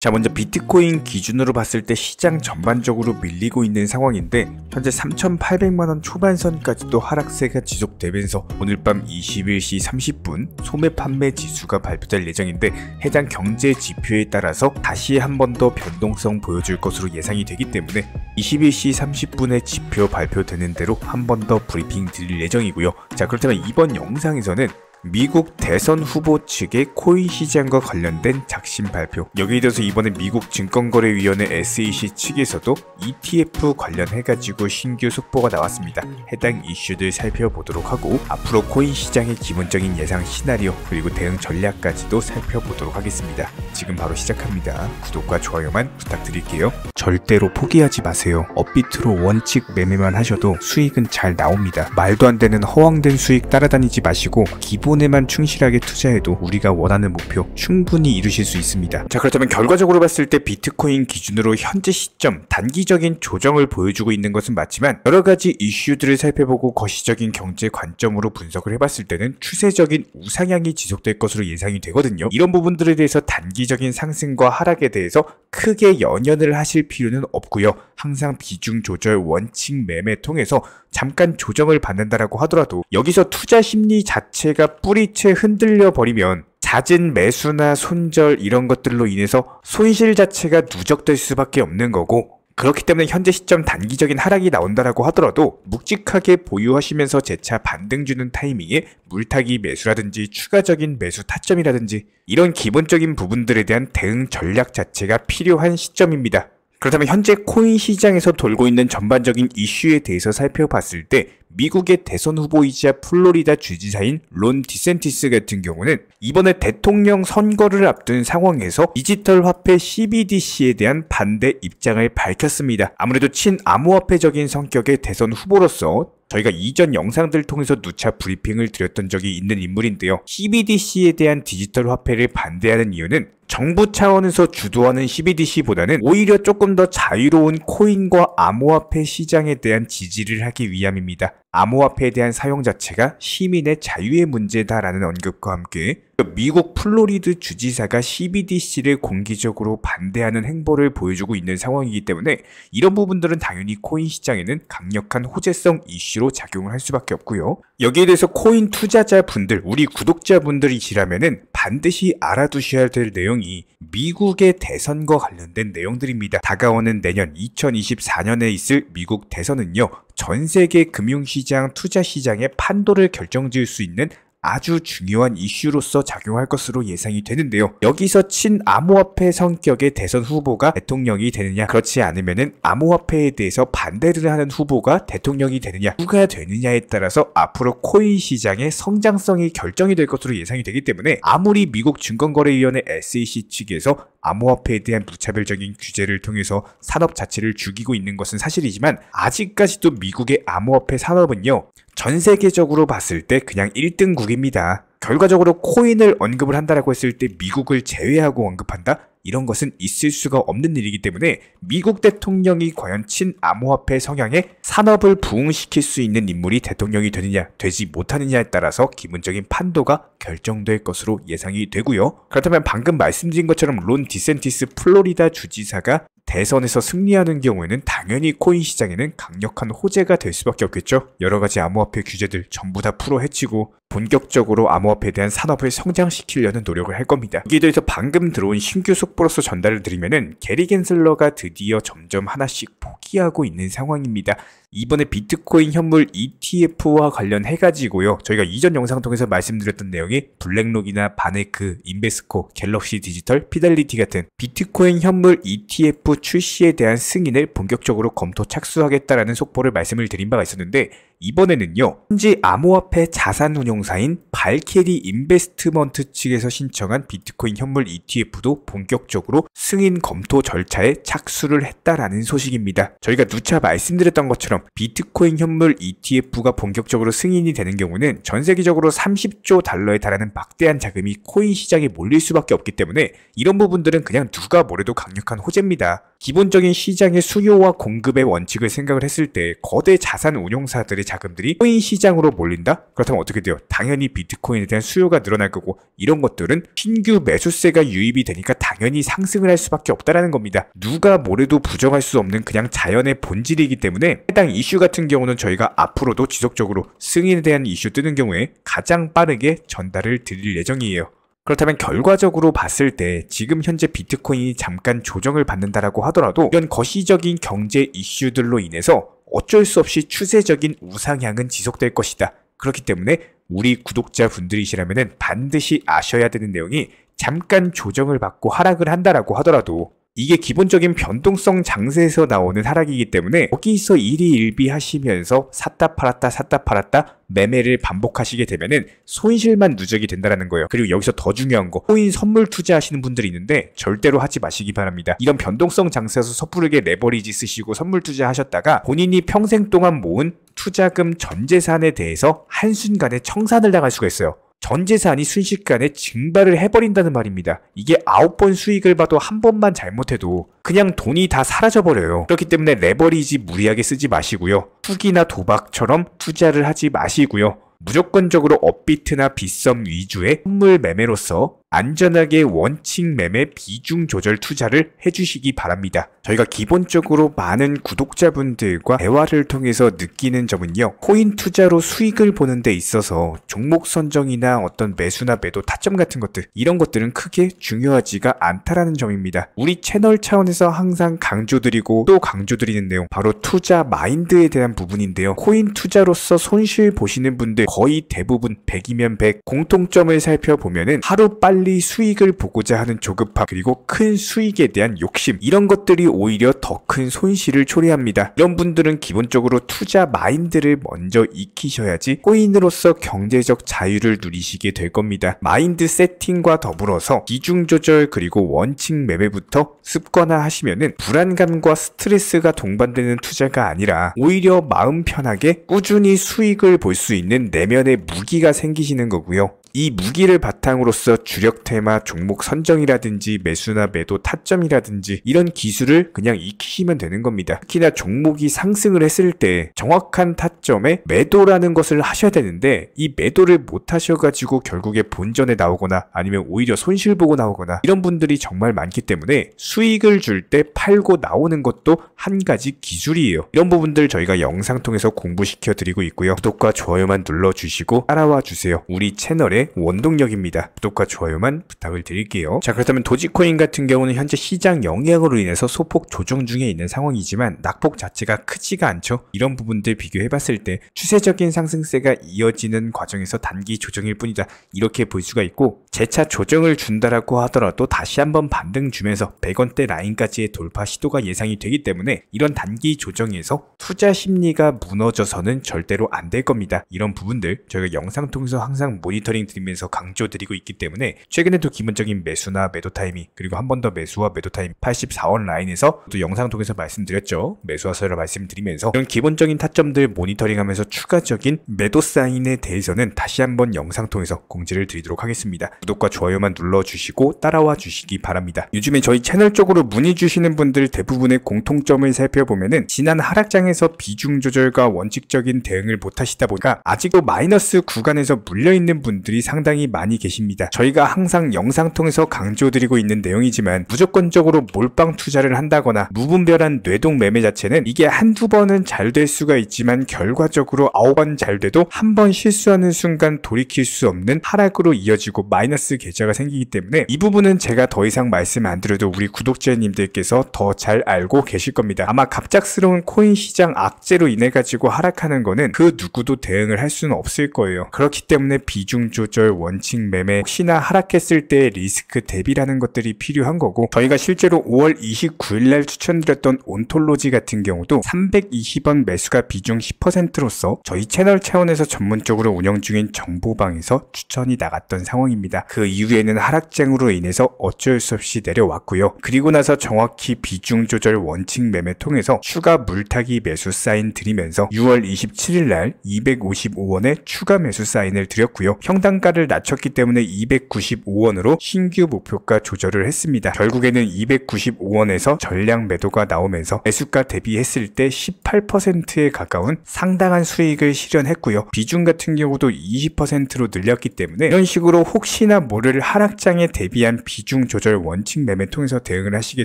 자, 먼저 비트코인 기준으로 봤을 때 시장 전반적으로 밀리고 있는 상황인데 현재 3,800만원 초반선까지도 하락세가 지속되면서 오늘 밤 21시 30분 소매 판매 지수가 발표될 예정인데 해당 경제 지표에 따라서 다시 한 번 더 변동성 보여줄 것으로 예상이 되기 때문에 21시 30분에 지표 발표되는 대로 한 번 더 브리핑 드릴 예정이고요. 자, 그렇다면 이번 영상에서는 미국 대선 후보 측의 코인 시장과 관련된 작심 발표, 여기에 대해서 이번에 미국 증권거래위원회 SEC 측에서도 ETF 관련해가지고 신규 속보가 나왔습니다. 해당 이슈들 살펴보도록 하고 앞으로 코인 시장의 기본적인 예상 시나리오 그리고 대응 전략까지도 살펴보도록 하겠습니다. 지금 바로 시작합니다. 구독과 좋아요만 부탁드릴게요. 절대로 포기하지 마세요. 업비트로 원칙 매매만 하셔도 수익은 잘 나옵니다. 말도 안 되는 허황된 수익 따라다니지 마시고 기본에만 충실하게 투자해도 우리가 원하는 목표 충분히 이루실 수 있습니다. 자, 그렇다면 결과적으로 봤을 때 비트코인 기준으로 현재 시점 단기적인 조정을 보여주고 있는 것은 맞지만 여러가지 이슈들을 살펴보고 거시적인 경제 관점으로 분석을 해봤을 때는 추세적인 우상향이 지속될 것으로 예상이 되거든요. 이런 부분들에 대해서 단기적인 상승과 하락에 대해서 크게 연연을 하실 필요는 없고요. 항상 비중 조절 원칙 매매 통해서 잠깐 조정을 받는다라고 하더라도 여기서 투자 심리 자체가 뿌리채 흔들려 버리면 잦은 매수나 손절 이런 것들로 인해서 손실 자체가 누적될 수밖에 없는 거고, 그렇기 때문에 현재 시점 단기적인 하락이 나온다라고 하더라도 묵직하게 보유하시면서 재차 반등 주는 타이밍에 물타기 매수라든지 추가적인 매수 타점이라든지 이런 기본적인 부분들에 대한 대응 전략 자체가 필요한 시점입니다. 그렇다면 현재 코인 시장에서 돌고 있는 전반적인 이슈에 대해서 살펴봤을 때 미국의 대선 후보이자 플로리다 주지사인 론 디센티스 같은 경우는 이번에 대통령 선거를 앞둔 상황에서 디지털 화폐 CBDC에 대한 반대 입장을 밝혔습니다. 아무래도 친암호화폐적인 성격의 대선 후보로서 저희가 이전 영상들 통해서 누차 브리핑을 드렸던 적이 있는 인물인데요. CBDC에 대한 디지털 화폐를 반대하는 이유는 정부 차원에서 주도하는 CBDC보다는 오히려 조금 더 자유로운 코인과 암호화폐 시장에 대한 지지를 하기 위함입니다. 암호화폐에 대한 사용 자체가 시민의 자유의 문제다라는 언급과 함께 미국 플로리드 주지사가 CBDC를 공개적으로 반대하는 행보를 보여주고 있는 상황이기 때문에 이런 부분들은 당연히 코인 시장에는 강력한 호재성 이슈로 작용을 할 수밖에 없고요. 여기에 대해서 코인 투자자분들, 우리 구독자분들이시라면은 반드시 알아두셔야 될 내용이 미국의 대선과 관련된 내용들입니다. 다가오는 내년 2024년에 있을 미국 대선은요, 전 세계 금융시장, 투자시장의 판도를 결정지을 수 있는 아주 중요한 이슈로서 작용할 것으로 예상이 되는데요. 여기서 친암호화폐 성격의 대선 후보가 대통령이 되느냐, 그렇지 않으면은 암호화폐에 대해서 반대를 하는 후보가 대통령이 되느냐, 누가 되느냐에 따라서 앞으로 코인 시장의 성장성이 결정이 될 것으로 예상이 되기 때문에 아무리 미국 증권거래위원회 SEC 측에서 암호화폐에 대한 무차별적인 규제를 통해서 산업 자체를 죽이고 있는 것은 사실이지만 아직까지도 미국의 암호화폐 산업은요, 전 세계적으로 봤을 때 그냥 1등국입니다. 결과적으로 코인을 언급을 한다라고 했을 때 미국을 제외하고 언급한다? 이런 것은 있을 수가 없는 일이기 때문에 미국 대통령이 과연 친암호화폐 성향의 산업을 부흥시킬 수 있는 인물이 대통령이 되느냐, 되지 못하느냐에 따라서 기본적인 판도가 결정될 것으로 예상이 되고요. 그렇다면 방금 말씀드린 것처럼 론 디센티스 플로리다 주지사가 대선에서 승리하는 경우에는 당연히 코인 시장에는 강력한 호재가 될 수밖에 없겠죠. 여러가지 암호화폐 규제들 전부 다 풀어헤치고 본격적으로 암호화폐에 대한 산업을 성장시키려는 노력을 할 겁니다. 여기에 대해서 방금 들어온 신규 속보로서 전달을 드리면은 게리 겐슬러가 드디어 점점 하나씩 포기하고 있는 상황입니다. 이번에 비트코인 현물 ETF와 관련해가지고요, 저희가 이전 영상 통해서 말씀드렸던 내용이 블랙록이나 바네크, 인베스코, 갤럭시 디지털, 피델리티 같은 비트코인 현물 ETF 출시에 대한 승인을 본격적으로 검토 착수하겠다라는 속보를 말씀을 드린 바가 있었는데, 이번에는요, 현지 암호화폐 자산운용사인 발케리 인베스트먼트 측에서 신청한 비트코인 현물 ETF도 본격적으로 승인 검토 절차에 착수를 했다라는 소식입니다. 저희가 누차 말씀드렸던 것처럼 비트코인 현물 ETF가 본격적으로 승인이 되는 경우는 전 세계적으로 30조 달러에 달하는 막대한 자금이 코인 시장에 몰릴 수밖에 없기 때문에 이런 부분들은 그냥 누가 뭐래도 강력한 호재입니다. 기본적인 시장의 수요와 공급의 원칙을 생각을 했을 때 거대 자산 운용사들의 자금들이 코인 시장으로 몰린다? 그렇다면 어떻게 돼요? 당연히 비트코인에 대한 수요가 늘어날 거고 이런 것들은 신규 매수세가 유입이 되니까 당연히 상승을 할 수밖에 없다라는 겁니다. 누가 뭐래도 부정할 수 없는 그냥 자연의 본질이기 때문에 해당 이슈 같은 경우는 저희가 앞으로도 지속적으로 승인에 대한 이슈 뜨는 경우에 가장 빠르게 전달을 드릴 예정이에요. 그렇다면 결과적으로 봤을 때 지금 현재 비트코인이 잠깐 조정을 받는다라고 하더라도 이런 거시적인 경제 이슈들로 인해서 어쩔 수 없이 추세적인 우상향은 지속될 것이다. 그렇기 때문에 우리 구독자분들이시라면 반드시 아셔야 되는 내용이 잠깐 조정을 받고 하락을 한다라고 하더라도 이게 기본적인 변동성 장세에서 나오는 하락이기 때문에 여기서 일희일비 하시면서 샀다 팔았다 매매를 반복하시게 되면은 손실만 누적이 된다는 거예요. 그리고 여기서 더 중요한 거, 코인 선물 투자하시는 분들이 있는데 절대로 하지 마시기 바랍니다. 이런 변동성 장세에서 섣부르게 레버리지 쓰시고 선물 투자하셨다가 본인이 평생 동안 모은 투자금 전 재산에 대해서 한순간에 청산을 당할 수가 있어요. 전 재산이 순식간에 증발을 해버린다는 말입니다. 이게 9번 수익을 봐도 한 번만 잘못해도 그냥 돈이 다 사라져버려요. 그렇기 때문에 레버리지 무리하게 쓰지 마시고요. 투기나 도박처럼 투자를 하지 마시고요. 무조건적으로 업비트나 빗썸 위주의 선물 매매로서 안전하게 원칙 매매 비중 조절 투자를 해주시기 바랍니다. 저희가 기본적으로 많은 구독자분들과 대화를 통해서 느끼는 점은요. 코인 투자로 수익을 보는 데 있어서 종목 선정이나 어떤 매수나 매도 타점 같은 것들 이런 것들은 크게 중요하지가 않다라는 점입니다. 우리 채널 차원에서 항상 강조드리고 또 강조드리는 내용 바로 투자 마인드에 대한 부분인데요. 코인 투자로서 손실 보시는 분들 거의 대부분 100이면 100 공통점을 살펴보면은 하루 빨리 수익을 보고자 하는 조급함 그리고 큰 수익에 대한 욕심 이런 것들이 오히려 더 큰 손실을 초래합니다. 이런 분들은 기본적으로 투자 마인드를 먼저 익히셔야지 코인으로서 경제적 자유를 누리시게 될 겁니다. 마인드 세팅과 더불어서 비중 조절 그리고 원칙 매매부터 습관화 하시면은 불안감과 스트레스가 동반되는 투자가 아니라 오히려 마음 편하게 꾸준히 수익을 볼 수 있는 내면의 무기가 생기시는 거고요. 이 무기를 바탕으로서 주력 테마 종목 선정이라든지 매수나 매도 타점이라든지 이런 기술을 그냥 익히시면 되는 겁니다. 특히나 종목이 상승을 했을 때 정확한 타점에 매도라는 것을 하셔야 되는데 이 매도를 못 하셔가지고 결국에 본전에 나오거나 아니면 오히려 손실 보고 나오거나 이런 분들이 정말 많기 때문에 수익을 줄 때 팔고 나오는 것도 한 가지 기술이에요. 이런 부분들 저희가 영상 통해서 공부시켜 드리고 있고요. 구독과 좋아요만 눌러주시고 따라와 주세요. 우리 채널의 원동력입니다. 구독과 좋아요만 부탁을 드릴게요. 자, 그렇다면 도지코인 같은 경우는 현재 시장 영향으로 인해서 소폭 조정 중에 있는 상황이지만 낙폭 자체가 크지가 않죠. 이런 부분들 비교해봤을 때 추세적인 상승세가 이어지는 과정에서 단기 조정일 뿐이다. 이렇게 볼 수가 있고 재차 조정을 준다라고 하더라도 다시 한번 반등 주면서 100원대 라인까지의 돌파 시도가 예상이 되기 때문에 이런 단기 조정에서 투자 심리가 무너져서는 절대로 안 될 겁니다. 이런 부분들 저희가 영상 통해서 항상 모니터링 드리면서 강조드리고 있기 때문에 최근에도 기본적인 매수나 매도 타이밍 그리고 한 번 더 매수와 매도 타이밍 84원 라인에서 또 영상 통해서 말씀드렸죠. 매수와서라 말씀드리면서 이런 기본적인 타점들 모니터링하면서 추가적인 매도 사인에 대해서는 다시 한번 영상 통해서 공지를 드리도록 하겠습니다. 구독과 좋아요만 눌러주시고 따라와 주시기 바랍니다. 요즘에 저희 채널 쪽으로 문의 주시는 분들 대부분의 공통점을 살펴보면은 지난 하락장에서 비중 조절과 원칙적인 대응을 못하시다 보니까 아직도 마이너스 구간에서 물려있는 분들이 상당히 많이 계십니다. 저희가 항상 영상 통해서 강조드리고 있는 내용이지만 무조건적으로 몰빵 투자를 한다거나 무분별한 뇌동 매매 자체는 이게 한두 번은 잘 될 수가 있지만 결과적으로 9번 잘 돼도 한 번 실수하는 순간 돌이킬 수 없는 하락으로 이어지고 마이너스 계좌가 생기기 때문에 이 부분은 제가 더 이상 말씀 안 드려도 우리 구독자님들께서 더 잘 알고 계실 겁니다. 아마 갑작스러운 코인 시장 악재로 인해 가지고 하락하는 거는 그 누구도 대응을 할 수는 없을 거예요. 그렇기 때문에 비중 조절, 원칙 매매, 혹시나 하락했을 때 리스크 대비라는 것들이 필요한 거고 저희가 실제로 5월 29일날 추천드렸던 온톨로지 같은 경우도 320원 매수가 비중 10%로서 저희 채널 차원에서 전문적으로 운영 중인 정보방에서 추천이 나갔던 상황입니다. 그 이후에는 하락장으로 인해서 어쩔 수 없이 내려왔고요. 그리고 나서 정확히 비중 조절 원칙 매매 통해서 추가 물타기 매수 사인 드리면서 6월 27일날 255원에 추가 매수 사인을 드렸고요. 형당 상단가를 낮췄기 때문에 295원으로 신규 목표가 조절을 했습니다. 결국에는 295원에서 전량 매도가 나오면서 매수가 대비했을 때 18%에 가까운 상당한 수익을 실현했고요. 비중 같은 경우도 20%로 늘렸기 때문에 이런 식으로 혹시나 모를 하락장에 대비한 비중 조절 원칙 매매 통해서 대응을 하시게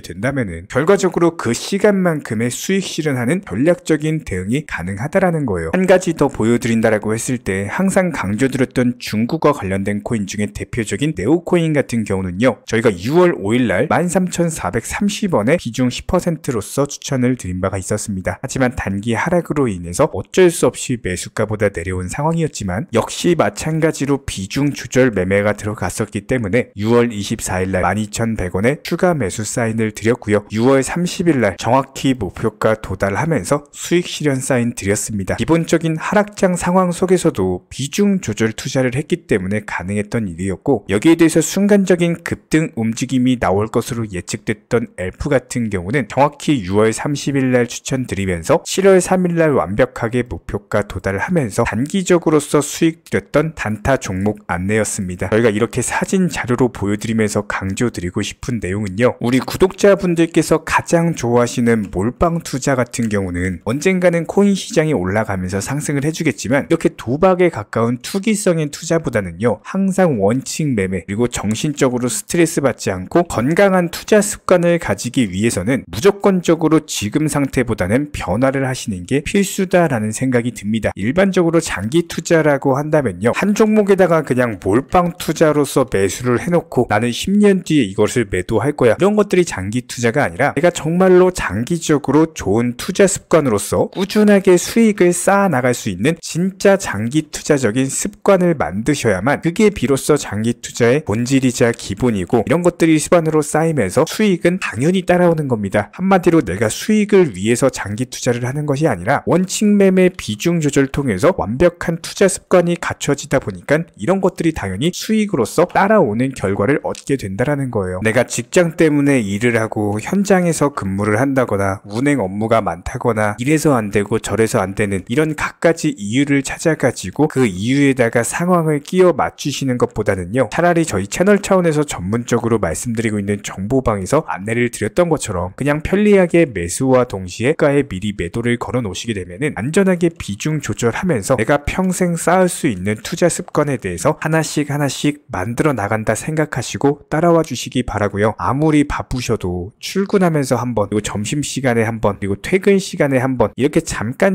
된다면은 결과적으로 그 시간만큼의 수익 실현하는 전략적인 대응이 가능하다라는 거예요. 한 가지 더 보여드린다라고 했을 때 항상 강조드렸던 중국어 관련된 코인 중에 대표적인 네오코인 같은 경우는요. 저희가 6월 5일날 13,430원에 비중 10%로서 추천을 드린 바가 있었습니다. 하지만 단기 하락으로 인해서 어쩔 수 없이 매수가보다 내려온 상황이었지만 역시 마찬가지로 비중 조절 매매가 들어갔었기 때문에 6월 24일날 12,100원에 추가 매수 사인을 드렸고요. 6월 30일날 정확히 목표가 도달하면서 수익 실현 사인 드렸습니다. 기본적인 하락장 상황 속에서도 비중 조절 투자를 했기 때문에 가능했던 일이었고 여기에 대해서 순간적인 급등 움직임이 나올 것으로 예측됐던 엘프 같은 경우는 정확히 6월 30일날 추천드리면서 7월 3일날 완벽하게 목표가 도달하면서 단기적으로서 수익 드렸던 단타 종목 안내였습니다. 저희가 이렇게 사진 자료로 보여드리면서 강조드리고 싶은 내용은요. 우리 구독자분들께서 가장 좋아하시는 몰빵 투자 같은 경우는 언젠가는 코인 시장이 올라가면서 상승을 해주겠지만 이렇게 도박에 가까운 투기성인 투자보다는요. 항상 원칙 매매 그리고 정신적으로 스트레스 받지 않고 건강한 투자 습관을 가지기 위해서는 무조건적으로 지금 상태보다는 변화를 하시는 게 필수다라는 생각이 듭니다. 일반적으로 장기 투자라고 한다면요. 한 종목에다가 그냥 몰빵 투자로서 매수를 해놓고 나는 10년 뒤에 이것을 매도할 거야. 이런 것들이 장기 투자가 아니라 내가 정말로 장기적으로 좋은 투자 습관으로서 꾸준하게 수익을 쌓아 나갈 수 있는 진짜 장기 투자적인 습관을 만드셔야만 그게 비로소 장기 투자의 본질이자 기본이고 이런 것들이 습관으로 쌓이면서 수익은 당연히 따라오는 겁니다. 한마디로 내가 수익을 위해서 장기 투자를 하는 것이 아니라 원칙 매매 비중 조절 통해서 완벽한 투자 습관이 갖춰지다 보니까 이런 것들이 당연히 수익으로서 따라오는 결과를 얻게 된다라는 거예요. 내가 직장 때문에 일을 하고 현장에서 근무를 한다거나 운행 업무가 많다거나 이래서 안 되고 저래서 안 되는 이런 갖가지 이유를 찾아가지고 그 이유에다가 상황을 끼워 맞추시는 것보다는요. 차라리 저희 채널 차원에서 전문적으로 말씀드리고 있는 정보방에서 안내를 드렸던 것처럼 그냥 편리하게 매수와 동시에 가에 미리 매도를 걸어 놓으시게 되면은 안전하게 비중 조절하면서 내가 평생 쌓을 수 있는 투자 습관에 대해서 하나씩 만들어 나간다 생각하시고 따라와 주시기 바라고요. 아무리 바쁘셔도 출근하면서 한번 그리고 점심시간에 한번 그리고 퇴근 시간에 한번 이렇게 잠깐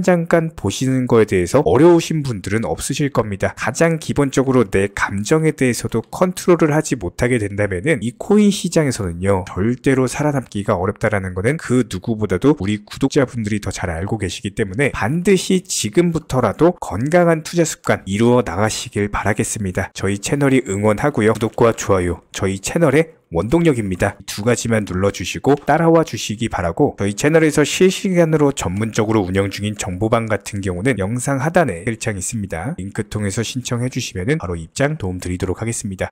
보시는 거에 대해서 어려우신 분들은 없으실 겁니다. 가장 기본적으로 내 감정에 대해서도 컨트롤을 하지 못하게 된다면은 이 코인 시장에서는요. 절대로 살아남기가 어렵다라는 거는 그 누구보다도 우리 구독자분들이 더 잘 알고 계시기 때문에 반드시 지금부터라도 건강한 투자 습관 이루어 나가시길 바라겠습니다. 저희 채널이 응원하고요. 구독과 좋아요 저희 채널의 원동력입니다. 두 가지만 눌러주시고 따라와 주시기 바라고 저희 채널에서 실시간으로 전문적으로 운영 중인 정보방 같은 경우는 영상 하단에 셀창이 있습니다. 링크 통해서 신청해 주시면 바로 입장 도움 드리도록 하겠습니다.